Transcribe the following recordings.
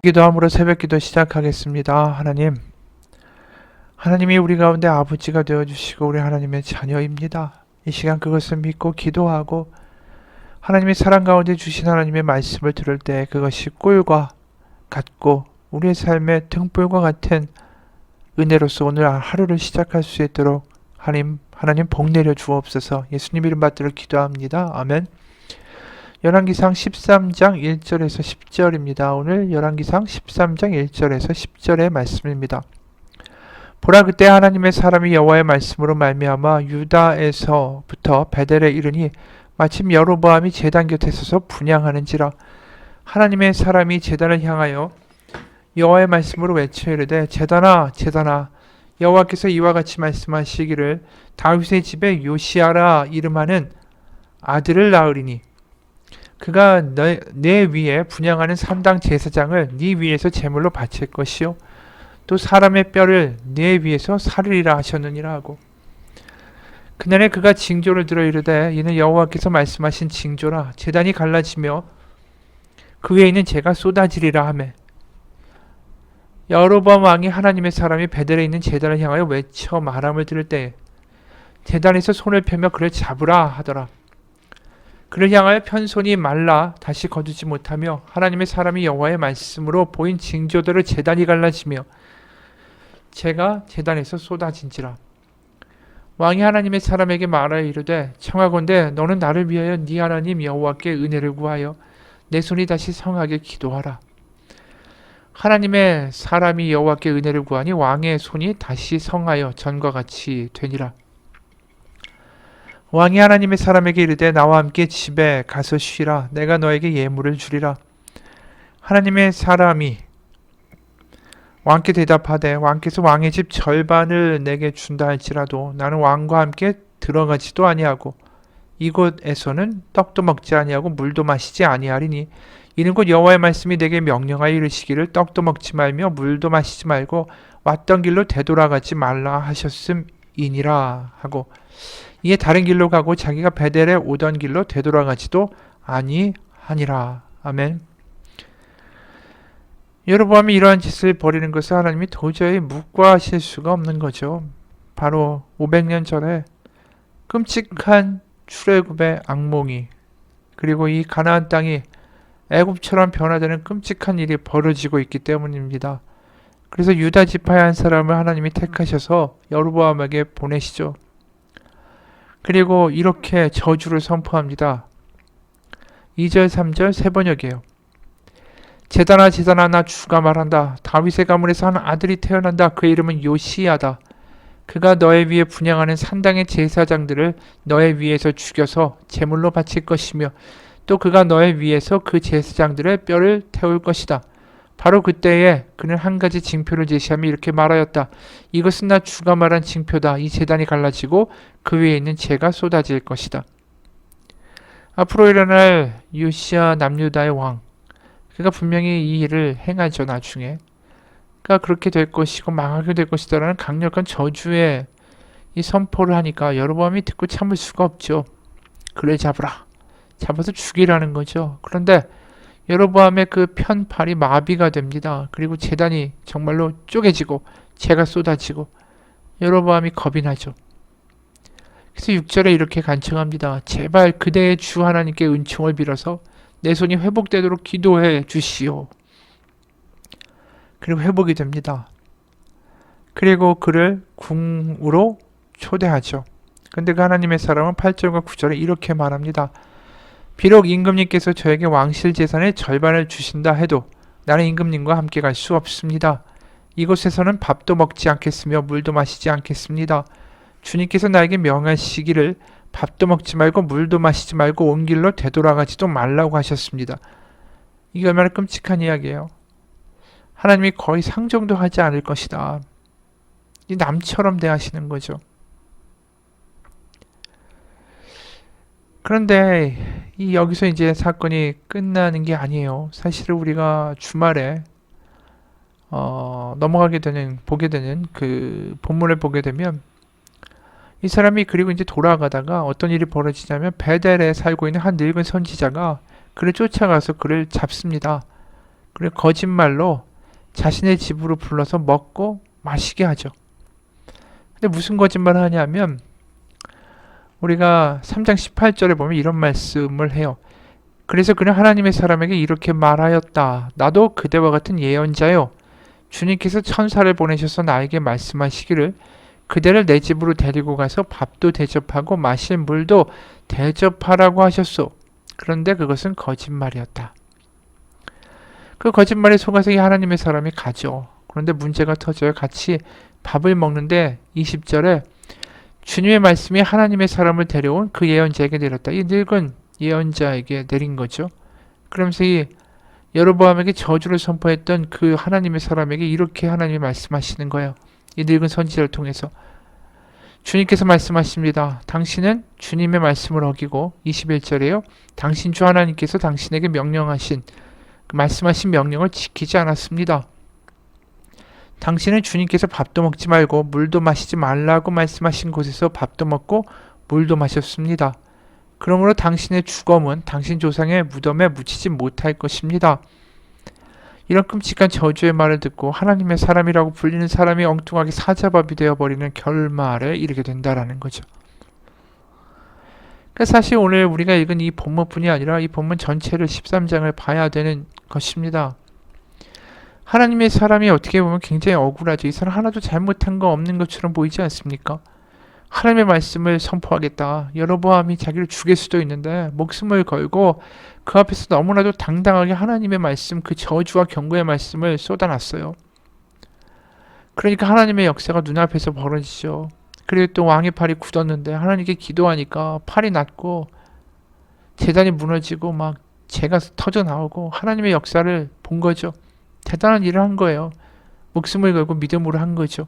기도함으로 새벽기도 시작하겠습니다. 하나님이 우리 가운데 아버지가 되어주시고 우리 하나님의 자녀입니다. 이 시간 그것을 믿고 기도하고 하나님의 사랑 가운데 주신 하나님의 말씀을 들을 때 그것이 꿀과 같고 우리의 삶의 등불과 같은 은혜로서 오늘 하루를 시작할 수 있도록 하나님 복 내려 주옵소서. 예수님 이름 받들어 기도합니다. 아멘. 열왕기상 13장 1절에서 10절입니다. 오늘 열왕기상 13장 1절에서 10절의 말씀입니다. 보라, 그때 하나님의 사람이 여호와의 말씀으로 말미암아 유다에서부터 베델에 이르니 마침 여로보암이 제단 곁에 서서 분향하는지라. 하나님의 사람이 제단을 향하여 여호와의 말씀으로 외쳐 이르되, 제단아 제단아, 여호와께서 이와 같이 말씀하시기를 다윗의 집에 요시아라 이름하는 아들을 낳으리니 그가 내 위에 분향하는 산당 제사장을 네 위에서 제물로 바칠 것이요 또 사람의 뼈를 내 위에서 살으리라 하셨느니라 하고, 그날에 그가 징조를 들어 이르되, 이는 여호와께서 말씀하신 징조라. 제단이 갈라지며 그 위에 있는 재가 쏟아지리라 하매, 여로보암 왕이 하나님의 사람이 베델에 있는 제단을 향하여 외쳐 말함을 들을 때에 제단에서 손을 펴며 그를 잡으라 하더라. 그를 향하여 편 손이 말라 다시 거두지 못하며 하나님의 사람이 여호와의 말씀으로 보인 징조대로 제단이 갈라지며 재가 제단에서 쏟아진지라. 왕이 하나님의 사람에게 말하여 이르되, 청하건대 너는 나를 위하여 네 하나님 여호와께 은혜를 구하여 내 손이 다시 성하게 기도하라. 하나님의 사람이 여호와께 은혜를 구하니 왕의 손이 다시 성하여 전과 같이 되니라. 왕이 하나님의 사람에게 이르되, 나와 함께 집에 가서 쉬라. 내가 너에게 예물을 주리라. 하나님의 사람이 왕께 대답하되, 왕께서 왕의 집 절반을 내게 준다 할지라도 나는 왕과 함께 들어가지도 아니하고 이곳에서는 떡도 먹지 아니하고 물도 마시지 아니하리니 이는 곧 여호와의 말씀이 내게 명령하여 이르시기를 떡도 먹지 말며 물도 마시지 말고 왔던 길로 되돌아가지 말라 하셨음이니라 하고, 이에 다른 길로 가고 자기가 베델에 오던 길로 되돌아가지도 아니하니라. 아멘. 여로보암이 이러한 짓을 벌이는 것을 하나님이 도저히 묵과하실 수가 없는 거죠. 바로 500년 전에 끔찍한 출애굽의 악몽이, 그리고 이 가나안 땅이 애굽처럼 변화되는 끔찍한 일이 벌어지고 있기 때문입니다. 그래서 유다 지파의 한 사람을 하나님이 택하셔서 여로보암에게 보내시죠. 그리고 이렇게 저주를 선포합니다. 2절 3절 세 번역이에요. 제단아 제단아, 나 주가 말한다. 다윗의 가문에서 한 아들이 태어난다. 그의 이름은 요시야다. 그가 너의 위에 분향하는 산당의 제사장들을 너의 위에서 죽여서 제물로 바칠 것이며 또 그가 너의 위에서 그 제사장들의 뼈를 태울 것이다. 바로 그때에 그는 한 가지 징표를 제시하며 이렇게 말하였다. 이것은 나 주가 말한 징표다. 이 제단이 갈라지고 그 위에 있는 재가 쏟아질 것이다. 앞으로 일어날 요시야 남유다의 왕, 그가 분명히 이 일을 행하죠. 나중에 그가 그렇게 될 것이고 망하게 될 것이다라는 강력한 저주의 이 선포를 하니까 여로보암이 듣고 참을 수가 없죠. 그를 잡으라, 잡아서 죽이라는 거죠. 그런데 여로보암의 그 편팔이 마비가 됩니다. 그리고 제단이 정말로 쪼개지고 재가 쏟아지고 여로보암이 겁이 나죠. 그래서 6절에 이렇게 간청합니다. 제발 그대의 주 하나님께 은총을 빌어서 내 손이 회복되도록 기도해 주시오. 그리고 회복이 됩니다. 그리고 그를 궁으로 초대하죠. 근데 그 하나님의 사람은 8절과 9절에 이렇게 말합니다. 비록 임금님께서 저에게 왕실 재산의 절반을 주신다 해도 나는 임금님과 함께 갈 수 없습니다. 이곳에서는 밥도 먹지 않겠으며 물도 마시지 않겠습니다. 주님께서 나에게 명하시기를 밥도 먹지 말고 물도 마시지 말고 온 길로 되돌아가지도 말라고 하셨습니다. 이게 얼마나 끔찍한 이야기예요. 하나님이 거의 상정도 하지 않을 것이다. 이 남처럼 대하시는 거죠. 그런데 여기서 이제 사건이 끝나는 게 아니에요. 사실은 우리가 주말에 보게 되는 그 본문을 보게 되면 이 사람이 그리고 이제 돌아가다가 어떤 일이 벌어지냐면 베델에 살고 있는 한 늙은 선지자가 그를 쫓아가서 그를 잡습니다. 그리고 거짓말로 자신의 집으로 불러서 먹고 마시게 하죠. 근데 무슨 거짓말을 하냐면 우리가 3장 18절에 보면 이런 말씀을 해요. 그래서 그는 하나님의 사람에게 이렇게 말하였다. 나도 그대와 같은 예언자요. 주님께서 천사를 보내셔서 나에게 말씀하시기를 그대를 내 집으로 데리고 가서 밥도 대접하고 마실 물도 대접하라고 하셨소. 그런데 그것은 거짓말이었다. 그 거짓말에 속아서 이 하나님의 사람이 가죠. 그런데 문제가 터져요. 같이 밥을 먹는데 20절에 주님의 말씀이 하나님의 사람을 데려온 그 예언자에게 내렸다. 이 늙은 예언자에게 내린 거죠. 그러면서 이 여로보암에게 저주를 선포했던 그 하나님의 사람에게 이렇게 하나님이 말씀하시는 거예요. 이 늙은 선지자를 통해서 주님께서 말씀하십니다. 당신은 주님의 말씀을 어기고 21절에요. 당신 주 하나님께서 당신에게 명령하신 말씀하신 명령을 지키지 않았습니다. 당신은 주님께서 밥도 먹지 말고 물도 마시지 말라고 말씀하신 곳에서 밥도 먹고 물도 마셨습니다. 그러므로 당신의 죽음은 당신 조상의 무덤에 묻히지 못할 것입니다. 이런 끔찍한 저주의 말을 듣고 하나님의 사람이라고 불리는 사람이 엉뚱하게 사자밥이 되어버리는 결말에 이르게 된다라는 거죠. 그러니까 사실 오늘 우리가 읽은 이 본문뿐이 아니라 이 본문 전체를 13장을 봐야 되는 것입니다. 하나님의 사람이 어떻게 보면 굉장히 억울하죠. 이 사람 하나도 잘못한 거 없는 것처럼 보이지 않습니까? 하나님의 말씀을 선포하겠다. 여로보암이 자기를 죽일 수도 있는데 목숨을 걸고 그 앞에서 너무나도 당당하게 하나님의 말씀, 그 저주와 경고의 말씀을 쏟아놨어요. 그러니까 하나님의 역사가 눈앞에서 벌어지죠. 그리고 또 왕의 팔이 굳었는데 하나님께 기도하니까 팔이 낫고 제단이 무너지고 막 재가 터져 나오고 하나님의 역사를 본 거죠. 대단한 일을 한 거예요. 목숨을 걸고 믿음으로 한 거죠.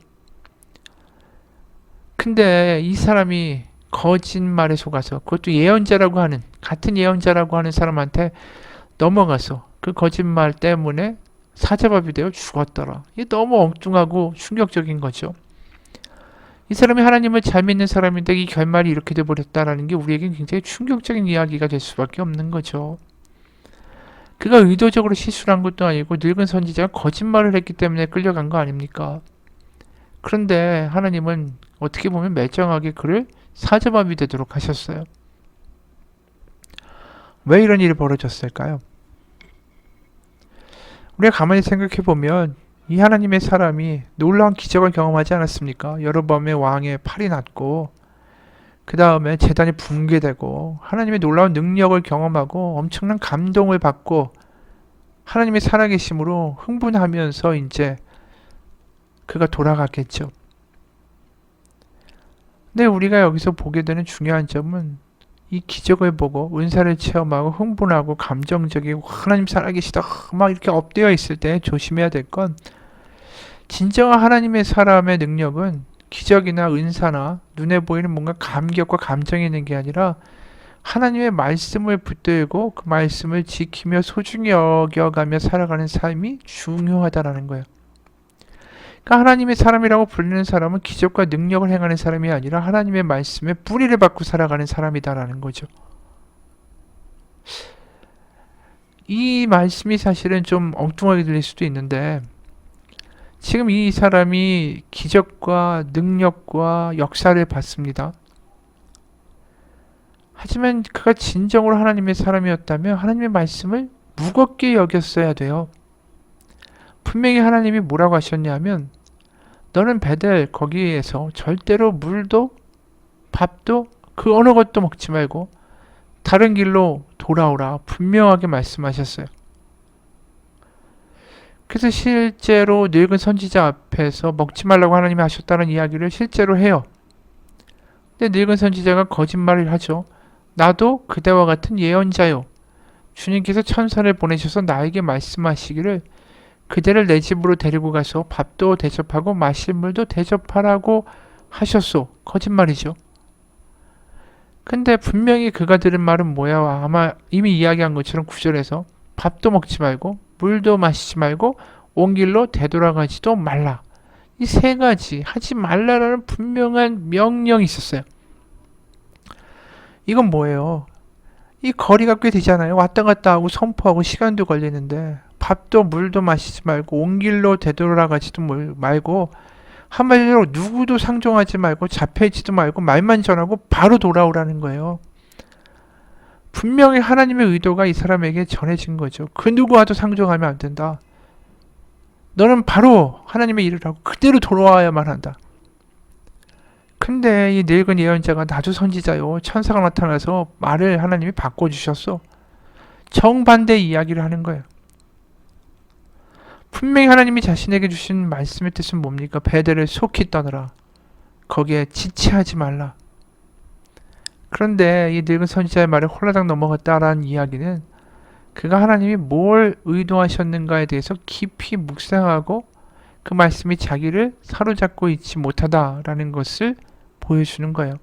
근데 이 사람이 거짓말에 속아서 그것도 예언자라고 하는 같은 예언자라고 하는 사람한테 넘어가서 그 거짓말 때문에 사자밥이 되어 죽었더라. 이게 너무 엉뚱하고 충격적인 거죠. 이 사람이 하나님을 잘 믿는 사람인데 이 결말이 이렇게 돼버렸다라는 게 우리에겐 굉장히 충격적인 이야기가 될 수밖에 없는 거죠. 그가 의도적으로 실수를 한 것도 아니고 늙은 선지자가 거짓말을 했기 때문에 끌려간 거 아닙니까? 그런데 하나님은 어떻게 보면 매정하게 그를 사자밥이 되도록 하셨어요. 왜 이런 일이 벌어졌을까요? 우리가 가만히 생각해 보면 이 하나님의 사람이 놀라운 기적을 경험하지 않았습니까? 여로보암의 왕의 팔이 났고 그 다음에 제단이 붕괴되고 하나님의 놀라운 능력을 경험하고 엄청난 감동을 받고 하나님의 살아계심으로 흥분하면서 이제 그가 돌아갔겠죠. 근데 우리가 여기서 보게 되는 중요한 점은 이 기적을 보고 은사를 체험하고 흥분하고 감정적이고 하나님 살아계시다 막 이렇게 업되어 있을 때 조심해야 될 건 진정한 하나님의 사람의 능력은 기적이나 은사나 눈에 보이는 뭔가 감격과 감정이 있는 게 아니라 하나님의 말씀을 붙들고 그 말씀을 지키며 소중히 여겨가며 살아가는 삶이 중요하다라는 거예요. 그러니까 하나님의 사람이라고 불리는 사람은 기적과 능력을 행하는 사람이 아니라 하나님의 말씀에 뿌리를 받고 살아가는 사람이다라는 거죠. 이 말씀이 사실은 좀 엉뚱하게 들릴 수도 있는데 지금 이 사람이 기적과 능력과 역사를 받습니다. 하지만 그가 진정으로 하나님의 사람이었다면 하나님의 말씀을 무겁게 여겼어야 돼요. 분명히 하나님이 뭐라고 하셨냐면 너는 베델 거기에서 절대로 물도 밥도 그 어느 것도 먹지 말고 다른 길로 돌아오라 분명하게 말씀하셨어요. 그래서 실제로 늙은 선지자 앞에서 먹지 말라고 하나님이 하셨다는 이야기를 실제로 해요. 근데 늙은 선지자가 거짓말을 하죠. 나도 그대와 같은 예언자요. 주님께서 천사를 보내셔서 나에게 말씀하시기를 그대를 내 집으로 데리고 가서 밥도 대접하고 마실 물도 대접하라고 하셨소. 거짓말이죠. 근데 분명히 그가 들은 말은 뭐야? 아마 이미 이야기한 것처럼 9절에서 밥도 먹지 말고 물도 마시지 말고 온 길로 되돌아가지도 말라. 이 세 가지 하지 말라라는 분명한 명령이 있었어요. 이건 뭐예요? 이 거리가 꽤 되잖아요. 왔다 갔다 하고 선포하고 시간도 걸리는데 밥도 물도 마시지 말고 온 길로 되돌아가지도 말고 한마디로 누구도 상종하지 말고 잡혀있지도 말고 말만 전하고 바로 돌아오라는 거예요. 분명히 하나님의 의도가 이 사람에게 전해진 거죠. 그 누구와도 상종하면 안 된다. 너는 바로 하나님의 일을 하고 그대로 돌아와야만 한다. 근데 이 늙은 예언자가 나도 선지자요. 천사가 나타나서 말을 하나님이 바꿔주셨어. 정반대 이야기를 하는 거예요. 분명히 하나님이 자신에게 주신 말씀의 뜻은 뭡니까? 베델을 속히 떠나라. 거기에 지체하지 말라. 그런데 이 늙은 선지자의 말에 홀라당 넘어갔다라는 이야기는 그가 하나님이 뭘 의도하셨는가에 대해서 깊이 묵상하고 그 말씀이 자기를 사로잡고 있지 못하다라는 것을 보여주는 거예요.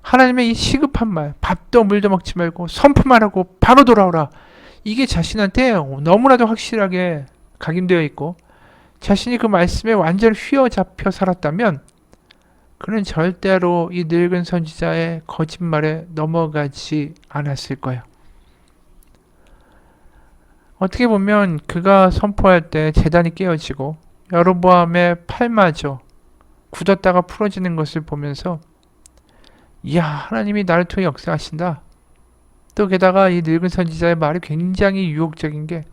하나님의 이 시급한 말, 밥도 물도 먹지 말고 선포만 하고 바로 돌아오라. 이게 자신한테 너무나도 확실하게 각인되어 있고 자신이 그 말씀에 완전히 휘어잡혀 살았다면 그는 절대로 이 늙은 선지자의 거짓말에 넘어가지 않았을 거예요. 어떻게 보면 그가 선포할 때 제단이 깨어지고 여로보암의 팔마저 굳었다가 풀어지는 것을 보면서 이야, 하나님이 나를 통해 역사하신다. 또 게다가 이 늙은 선지자의 말이 굉장히 유혹적인 게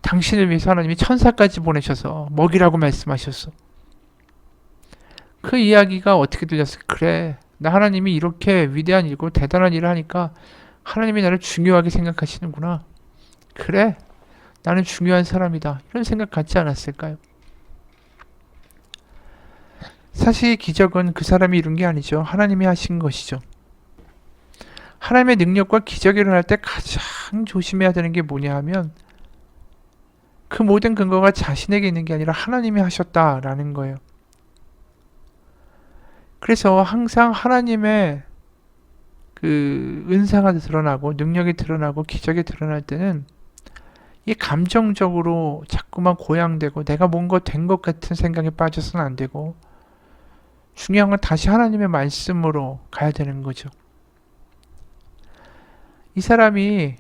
당신을 위해서 하나님이 천사까지 보내셔서 먹이라고 말씀하셨어. 그 이야기가 어떻게 들렸어? 그래, 나 하나님이 이렇게 위대한 일이고 대단한 일을 하니까 하나님이 나를 중요하게 생각하시는구나. 그래, 나는 중요한 사람이다. 이런 생각 갖지 않았을까요? 사실 기적은 그 사람이 이룬 게 아니죠. 하나님이 하신 것이죠. 하나님의 능력과 기적이 일어날 때 가장 조심해야 되는 게 뭐냐 하면 그 모든 근거가 자신에게 있는 게 아니라 하나님이 하셨다라는 거예요. 그래서 항상 하나님의 그 은사가 드러나고 능력이 드러나고 기적이 드러날 때는 이 감정적으로 자꾸만 고양되고 내가 뭔가 된 것 같은 생각에 빠져서는 안 되고 중요한 건 다시 하나님의 말씀으로 가야 되는 거죠. 이 사람이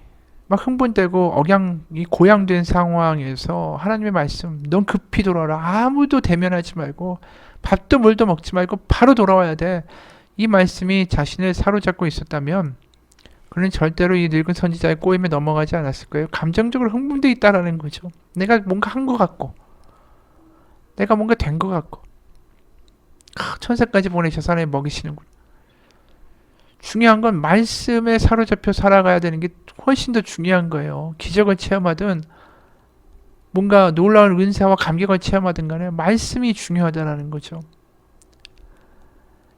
막 흥분되고 억양이 고양된 상황에서 하나님의 말씀, 넌 급히 돌아와라. 아무도 대면하지 말고 밥도 물도 먹지 말고 바로 돌아와야 돼. 이 말씀이 자신을 사로잡고 있었다면 그는 절대로 이 늙은 선지자의 꼬임에 넘어가지 않았을 거예요. 감정적으로 흥분돼 있다라는 거죠. 내가 뭔가 한 것 같고 내가 뭔가 된 것 같고 천사까지 보내셔서 하나님 먹이시는군. 중요한 건 말씀에 사로잡혀 살아가야 되는 게 훨씬 더 중요한 거예요. 기적을 체험하든 뭔가 놀라운 은사와 감격을 체험하든 간에 말씀이 중요하다는 거죠.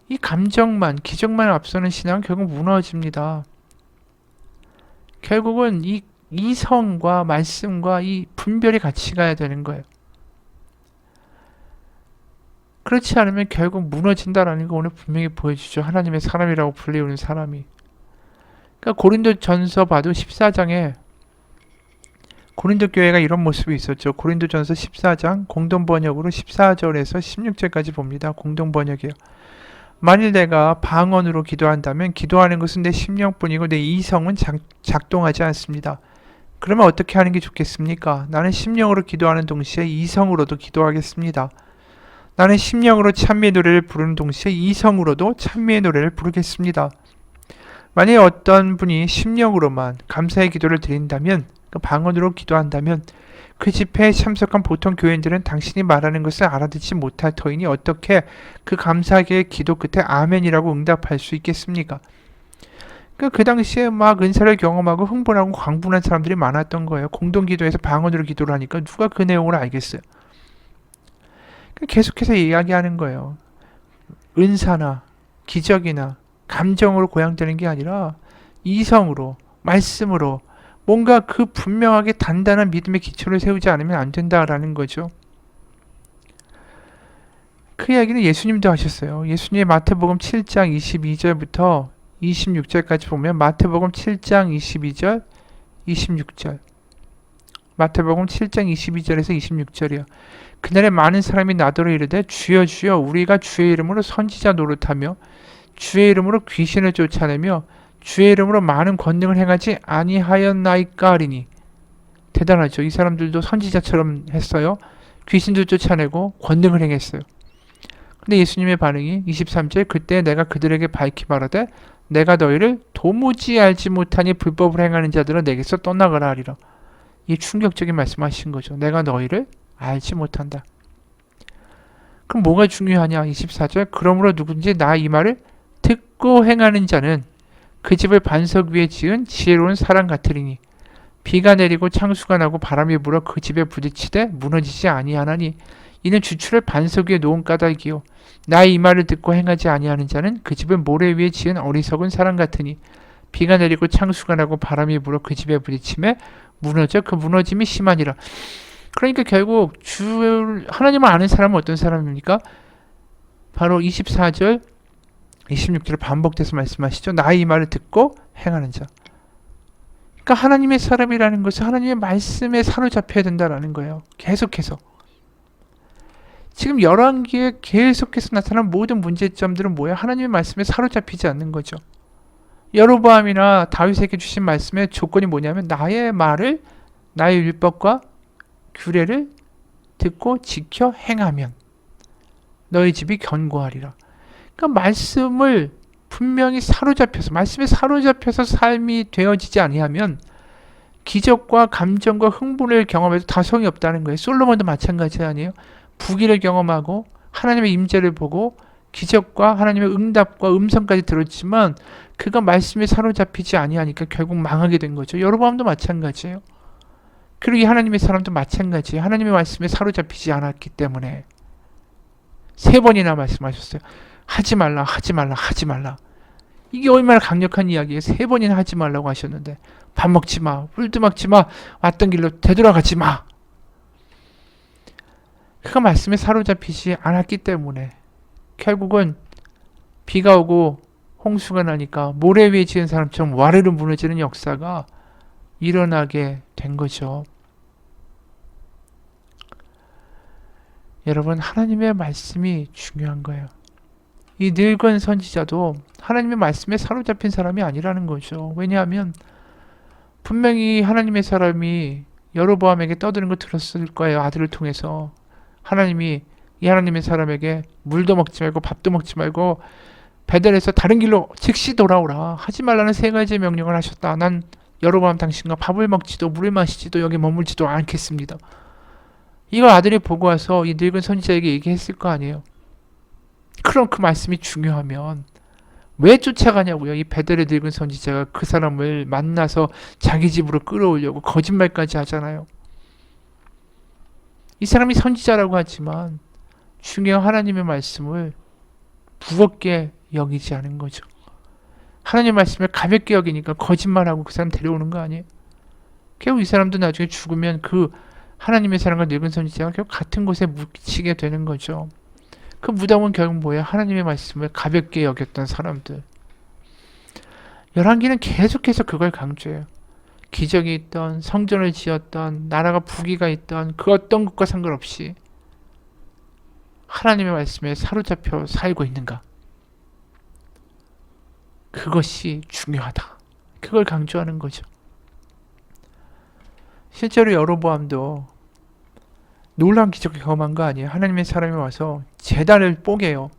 이 감정만, 기적만 앞서는 신앙은 결국 무너집니다. 결국은 이 이성과 말씀과 이 분별이 같이 가야 되는 거예요. 그렇지 않으면 결국 무너진다라는 거 오늘 분명히 보여주죠. 하나님의 사람이라고 불리우는 사람이. 그러니까 고린도전서 봐도 14장에 고린도 교회가 이런 모습이 있었죠. 고린도전서 14장 공동번역으로 14절에서 16절까지 봅니다. 공동번역이에요. 만일 내가 방언으로 기도한다면 기도하는 것은 내 심령뿐이고 내 이성은 작동하지 않습니다. 그러면 어떻게 하는 게 좋겠습니까? 나는 심령으로 기도하는 동시에 이성으로도 기도하겠습니다. 나는 심령으로 찬미의 노래를 부르는 동시에 이성으로도 찬미의 노래를 부르겠습니다. 만약 어떤 분이 심령으로만 감사의 기도를 드린다면, 그 방언으로 기도한다면 그 집회에 참석한 보통 교인들은 당신이 말하는 것을 알아듣지 못할 터이니 어떻게 그 감사의 기도 끝에 아멘이라고 응답할 수 있겠습니까? 그 당시에 막 은사를 경험하고 흥분하고 광분한 사람들이 많았던 거예요. 공동기도에서 방언으로 기도를 하니까 누가 그 내용을 알겠어요? 계속해서 이야기하는 거예요. 은사나 기적이나 감정으로 고양되는 게 아니라 이성으로, 말씀으로 뭔가 그 분명하게 단단한 믿음의 기초를 세우지 않으면 안 된다라는 거죠. 그 이야기는 예수님도 하셨어요. 예수님의 마태복음 7장 22절부터 26절까지 보면 마태복음 7장 22절, 26절 마태복음 7장 22절에서 26절이요. 그날에 많은 사람이 나더러 이르되 주여 주여 우리가 주의 이름으로 선지자 노릇하며 주의 이름으로 귀신을 쫓아내며 주의 이름으로 많은 권능을 행하지 아니하였나이까 하리니 대단하죠. 이 사람들도 선지자처럼 했어요. 귀신도 쫓아내고 권능을 행했어요. 근데 예수님의 반응이 23절, 그때 내가 그들에게 밝히 말하되 내가 너희를 도무지 알지 못하니 불법을 행하는 자들은 내게서 떠나가라 하리라. 이 충격적인 말씀하신 거죠. 내가 너희를 알지 못한다. 그럼 뭐가 중요하냐? 24절, 그러므로 누군지 나 이 말을 듣고 행하는 자는 그 집을 반석 위에 지은 지혜로운 사람 같으리니 비가 내리고 창수가 나고 바람이 불어 그 집에 부딪히되 무너지지 아니하나니 이는 주추를 반석 위에 놓은 까닭이요 나의 이 말을 듣고 행하지 아니하는 자는 그 집을 모래 위에 지은 어리석은 사람 같으니 비가 내리고 창수가 나고 바람이 불어 그 집에 부딪히매 무너져 그 무너짐이 심하니라. 그러니까 결국 하나님을 아는 사람은 어떤 사람입니까? 바로 24절 26절을 반복돼서 말씀하시죠. 나의 이 말을 듣고 행하는 자. 그러니까 하나님의 사람이라는 것은 하나님의 말씀에 사로잡혀야 된다라는 거예요. 계속해서. 지금 열왕기에 계속해서 나타난 모든 문제점들은 뭐예요? 하나님의 말씀에 사로잡히지 않는 거죠. 여로보암이나 다윗에게 주신 말씀의 조건이 뭐냐면 나의 말을, 나의 율법과 규례를 듣고 지켜 행하면 너희 집이 견고하리라. 그러니까 말씀을 분명히 사로잡혀서, 말씀에 사로잡혀서 삶이 되어지지 아니하면 기적과 감정과 흥분을 경험해도 다성이 없다는 거예요. 솔로몬도 마찬가지 아니에요? 부귀를 경험하고 하나님의 임재를 보고 기적과 하나님의 응답과 음성까지 들었지만 그가 말씀에 사로잡히지 아니하니까 결국 망하게 된 거죠. 여로보암도 마찬가지예요. 그리고 이 하나님의 사람도 마찬가지예요. 하나님의 말씀에 사로잡히지 않았기 때문에 3번이나 말씀하셨어요. 하지 말라, 하지 말라, 하지 말라. 이게 얼마나 강력한 이야기예요. 3번이나 하지 말라고 하셨는데 밥 먹지 마, 물도 먹지 마, 왔던 길로 되돌아가지 마. 그가 말씀에 사로잡히지 않았기 때문에 결국은 비가 오고 홍수가 나니까 모래 위에 지은 사람처럼 와르르 무너지는 역사가 일어나게 된 거죠. 여러분, 하나님의 말씀이 중요한 거예요. 이 늙은 선지자도 하나님의 말씀에 사로잡힌 사람이 아니라는 거죠. 왜냐하면 분명히 하나님의 사람이 여로보암에게 떠드는 거 들었을 거예요. 아들을 통해서. 하나님이 이 하나님의 사람에게 물도 먹지 말고 밥도 먹지 말고 베델에서 다른 길로 즉시 돌아오라. 하지 말라는 3가지 명령을 하셨다. 난 여로보암 당신과 밥을 먹지도 물을 마시지도 여기 머물지도 않겠습니다. 이걸 아들이 보고 와서 이 늙은 선지자에게 얘기했을 거 아니에요. 그럼 그 말씀이 중요하면 왜 쫓아가냐고요. 이 베델의 늙은 선지자가 그 사람을 만나서 자기 집으로 끌어오려고 거짓말까지 하잖아요. 이 사람이 선지자라고 하지만 중요한 하나님의 말씀을 무겁게 여기지 않은 거죠. 하나님의 말씀을 가볍게 여기니까 거짓말하고 그 사람 데려오는 거 아니에요? 결국 이 사람도 나중에 죽으면 그 하나님의 사람과 늙은 선지자가 결국 같은 곳에 묻히게 되는 거죠. 그 무덤은 결국 뭐예요? 하나님의 말씀을 가볍게 여겼던 사람들. 열왕기는 계속해서 그걸 강조해요. 기적이 있던, 성전을 지었던, 나라가 부귀가 있던 그 어떤 것과 상관없이 하나님의 말씀에 사로잡혀 살고 있는가? 그것이 중요하다. 그걸 강조하는 거죠. 실제로 여로보암도 놀라운 기적을 경험한 거 아니에요. 하나님의 사람이 와서 제단을 뽀개요.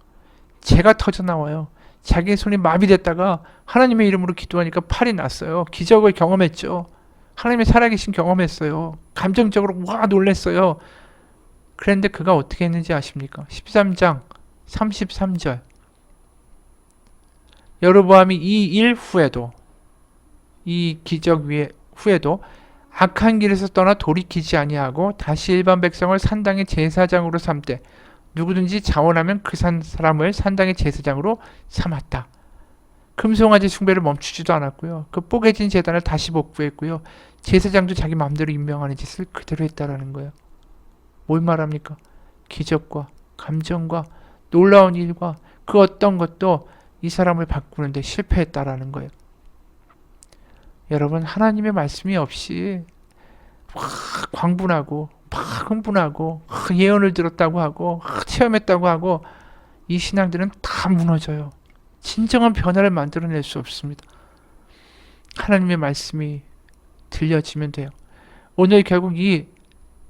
재가 터져 나와요. 자기의 손이 마비됐다가 하나님의 이름으로 기도하니까 팔이 났어요. 기적을 경험했죠. 하나님의 살아계신 경험했어요. 감정적으로 와 놀랬어요. 그런데 그가 어떻게 했는지 아십니까? 13장 33절. 여로보암이 이 일 후에도, 이 기적 후에도 악한 길에서 떠나 돌이키지 아니하고 다시 일반 백성을 산당의 제사장으로 삼되 누구든지 자원하면 그 사람을 산당의 제사장으로 삼았다. 금송아지 숭배를 멈추지도 않았고요. 그 뽀개진 제단을 다시 복구했고요. 제사장도 자기 마음대로 임명하는 짓을 그대로 했다라는 거예요. 뭘 말합니까? 기적과 감정과 놀라운 일과 그 어떤 것도 이 사람을 바꾸는데 실패했다라는 거예요. 여러분, 하나님의 말씀이 없이 막 광분하고 막 흥분하고 예언을 들었다고 하고 체험했다고 하고 이 신앙들은 다 무너져요. 진정한 변화를 만들어낼 수 없습니다. 하나님의 말씀이 들려지면 돼요. 오늘 결국 이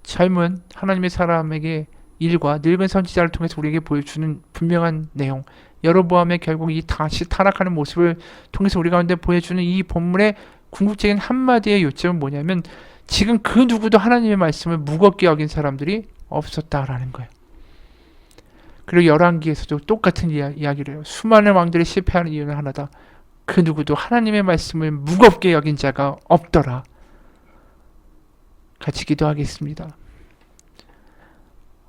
젊은 하나님의 사람에게 일과 늙은 선지자를 통해서 우리에게 보여주는 분명한 내용, 여로보암의 결국 이 다시 타락하는 모습을 통해서 우리 가운데 보여주는 이 본문의 궁극적인 한마디의 요점은 뭐냐면 지금 그 누구도 하나님의 말씀을 무겁게 여긴 사람들이 없었다라는 거예요. 그리고 열왕기에서도 똑같은 이야기를 해요. 수많은 왕들이 실패하는 이유는 하나다. 그 누구도 하나님의 말씀을 무겁게 여긴 자가 없더라. 같이 기도하겠습니다.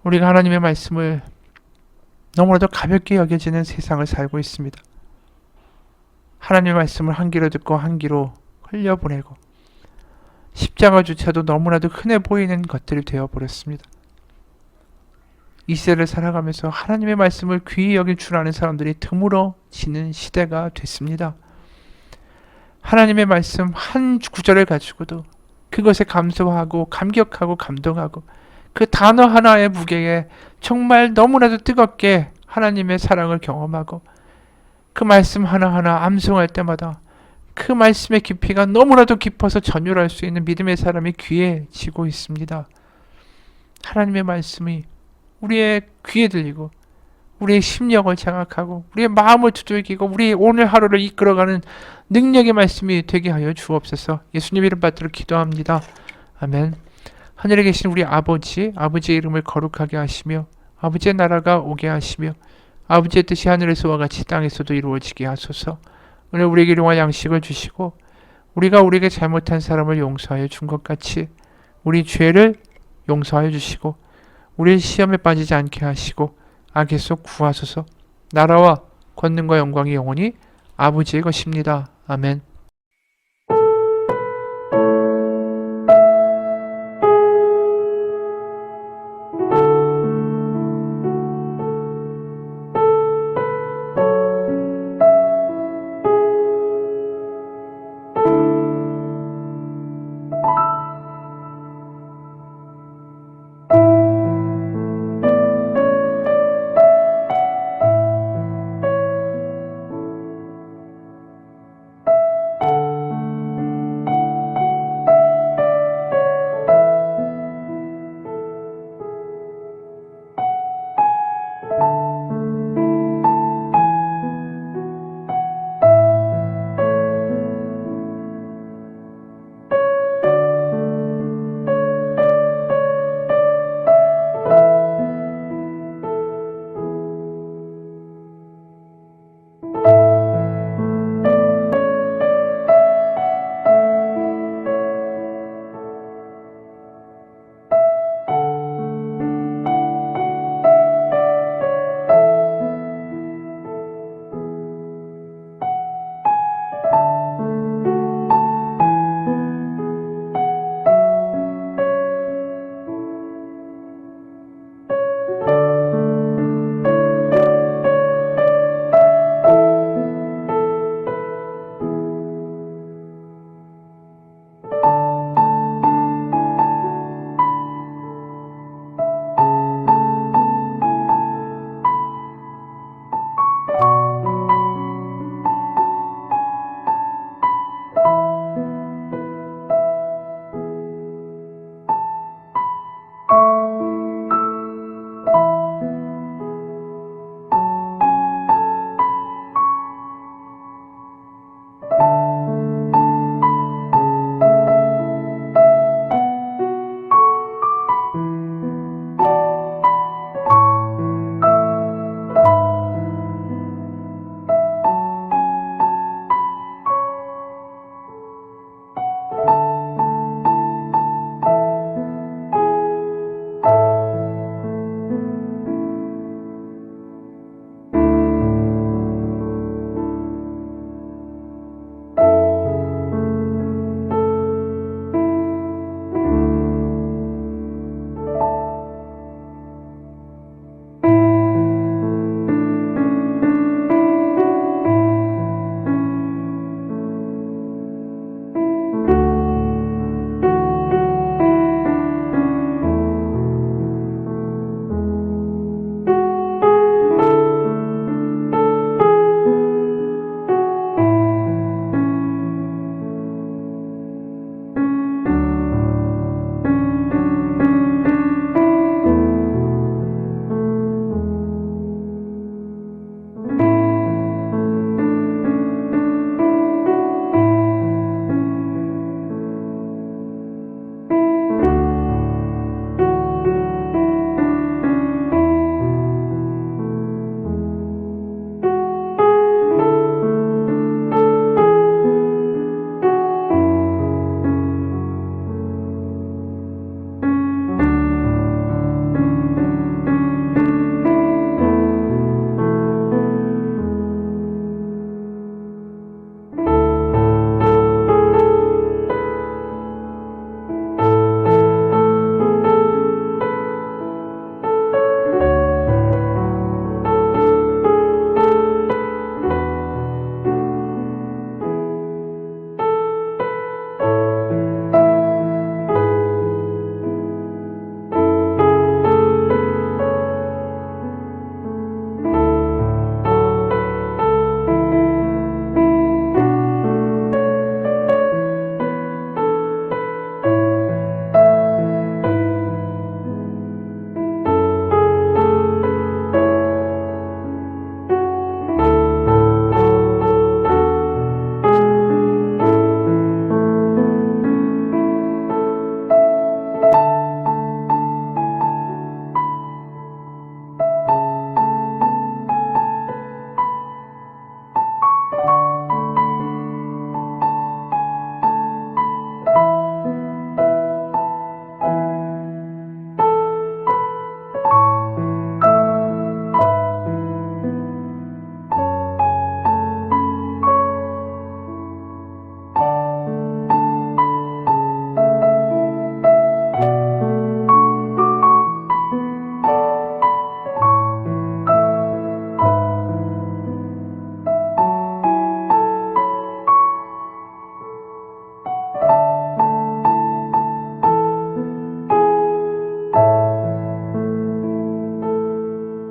우리가 하나님의 말씀을 너무나도 가볍게 여겨지는 세상을 살고 있습니다. 하나님의 말씀을 한 귀로 듣고 한 귀로 흘려보내고 십자가조차도 너무나도 흔해 보이는 것들이 되어버렸습니다. 이 시대를 살아가면서 하나님의 말씀을 귀히 여길 줄 아는 사람들이 드물어지는 시대가 됐습니다. 하나님의 말씀 한 구절을 가지고도 그것에 감사하고 감격하고 감동하고 그 단어 하나의 무게에 정말 너무나도 뜨겁게 하나님의 사랑을 경험하고 그 말씀 하나하나 암송할 때마다 그 말씀의 깊이가 너무나도 깊어서 전율할 수 있는 믿음의 사람이 귀해지고 있습니다. 하나님의 말씀이 우리의 귀에 들리고 우리의 심령을 장악하고 우리의 마음을 두들기고 우리 오늘 하루를 이끌어가는 능력의 말씀이 되게 하여 주옵소서. 예수님 이름 받들어 기도합니다. 아멘. 하늘에 계신 우리 아버지의 이름을 거룩하게 하시며 아버지의 나라가 오게 하시며 아버지의 뜻이 하늘에서와 같이 땅에서도 이루어지게 하소서. 오늘 우리에게 일용할 양식을 주시고 우리가 우리에게 잘못한 사람을 용서하여 준 것 같이 우리 죄를 용서하여 주시고 우리를 시험에 빠지지 않게 하시고 악에서 구하소서. 나라와 권능과 영광이 영원히 아버지의 것입니다. 아멘.